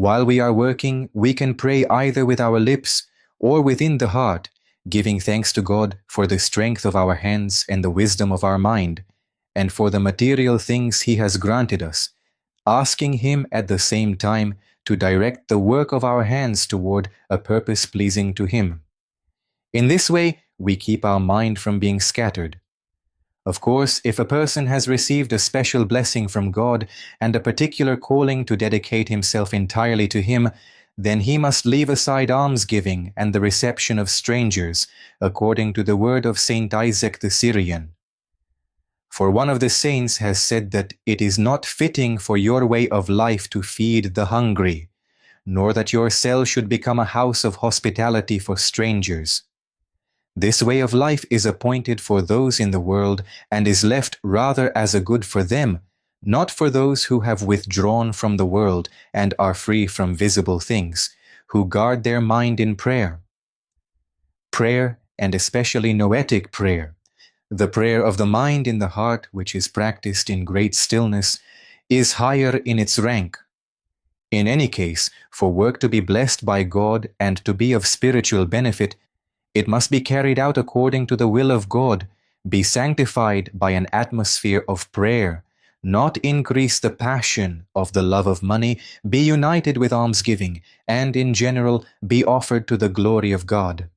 While we are working, we can pray either with our lips or within the heart, giving thanks to God for the strength of our hands and the wisdom of our mind, and for the material things He has granted us, asking Him at the same time to direct the work of our hands toward a purpose pleasing to Him. In this way, we keep our mind from being scattered. Of course, if a person has received a special blessing from God and a particular calling to dedicate himself entirely to Him, then he must leave aside almsgiving and the reception of strangers, according to the word of Saint Isaac the Syrian. For one of the saints has said that it is not fitting for your way of life to feed the hungry, nor that your cell should become a house of hospitality for strangers. This way of life is appointed for those in the world and is left rather as a good for them, not for those who have withdrawn from the world and are free from visible things, who guard their mind in prayer. Prayer, and especially noetic prayer, the prayer of the mind in the heart, which is practiced in great stillness, is higher in its rank. In any case, for work to be blessed by God and to be of spiritual benefit, it must be carried out according to the will of God, be sanctified by an atmosphere of prayer, not increase the passion of the love of money, be united with almsgiving, and in general be offered to the glory of God.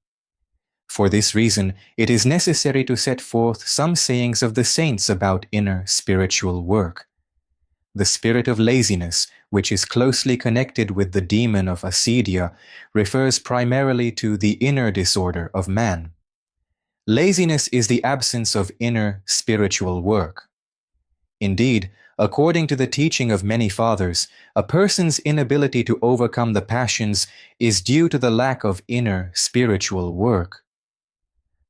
For this reason, it is necessary to set forth some sayings of the saints about inner spiritual work. The spirit of laziness, which is closely connected with the demon of acedia, refers primarily to the inner disorder of man. Laziness is the absence of inner spiritual work. Indeed, according to the teaching of many fathers, a person's inability to overcome the passions is due to the lack of inner spiritual work.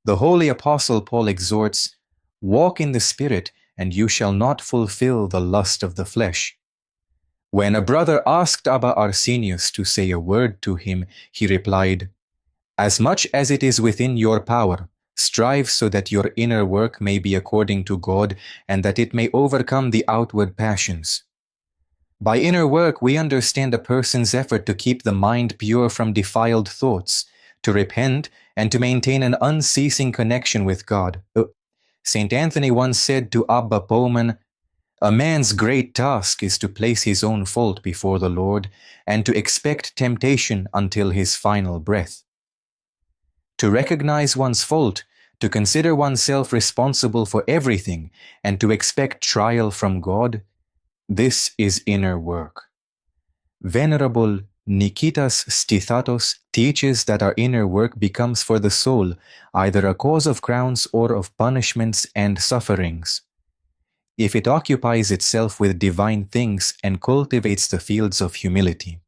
The holy apostle Paul exhorts, "Walk in the Spirit, and you shall not fulfill the lust of the flesh." When a brother asked Abba Arsenius to say a word to him, he replied, "As much as it is within your power, strive so that your inner work may be according to God and that it may overcome the outward passions." By inner work, we understand a person's effort to keep the mind pure from defiled thoughts, to repent, and to maintain an unceasing connection with God. St. Anthony once said to Abba Bowman, "A man's great task is to place his own fault before the Lord and to expect temptation until his final breath." To recognize one's fault, to consider oneself responsible for everything, and to expect trial from God, this is inner work. Venerable Nikitas Stithatos teaches that our inner work becomes for the soul either a cause of crowns or of punishments and sufferings. If it occupies itself with divine things and cultivates the fields of humility,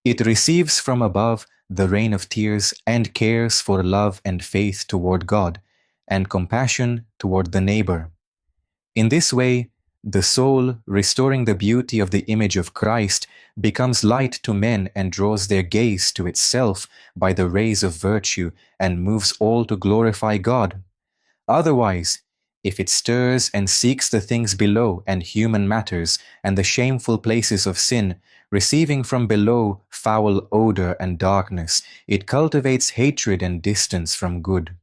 it receives from above the rain of tears and cares for love and faith toward God, and compassion toward the neighbor. In this way, the soul, restoring the beauty of the image of Christ, becomes light to men and draws their gaze to itself by the rays of virtue and moves all to glorify God. Otherwise, if it stirs and seeks the things below and human matters and the shameful places of sin, receiving from below foul odor and darkness, it cultivates hatred and distance from good.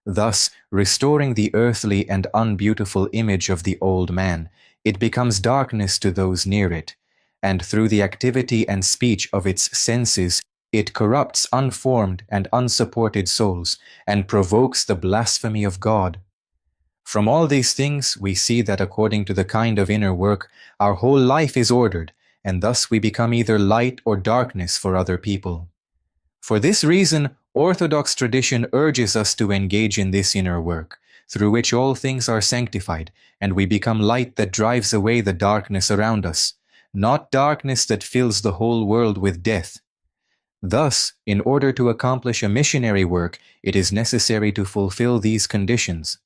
Thus, restoring the earthly and unbeautiful image of the old man, it becomes darkness to those near it, and through the activity and speech of its senses, it corrupts unformed and unsupported souls, and provokes the blasphemy of God. From all these things, we see that according to the kind of inner work, our whole life is ordered, and thus we become either light or darkness for other people. For this reason, Orthodox tradition urges us to engage in this inner work, through which all things are sanctified, and we become light that drives away the darkness around us, not darkness that fills the whole world with death. Thus, in order to accomplish a missionary work, it is necessary to fulfill these conditions.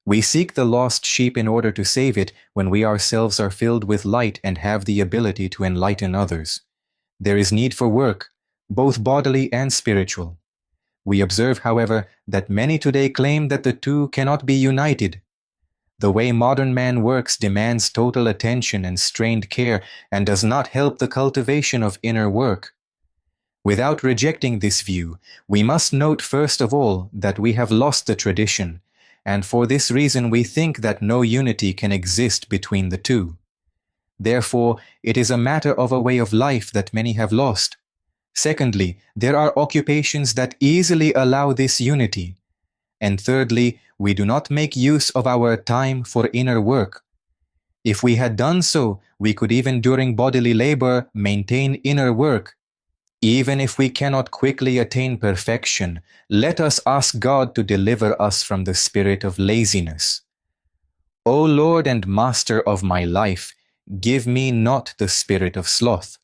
We seek the lost sheep in order to save it when we ourselves are filled with light and have the ability to enlighten others. There is need for work, both bodily and spiritual. We observe, however, that many today claim that the two cannot be united. The way modern man works demands total attention and strained care and does not help the cultivation of inner work. Without rejecting this view, we must note first of all that we have lost the tradition, and for this reason we think that no unity can exist between the two. Therefore, it is a matter of a way of life that many have lost. Secondly, there are occupations that easily allow this unity. And thirdly, we do not make use of our time for inner work. If we had done so, we could even during bodily labor maintain inner work. Even if we cannot quickly attain perfection, let us ask God to deliver us from the spirit of laziness. O Lord and Master of my life, give me not the spirit of sloth,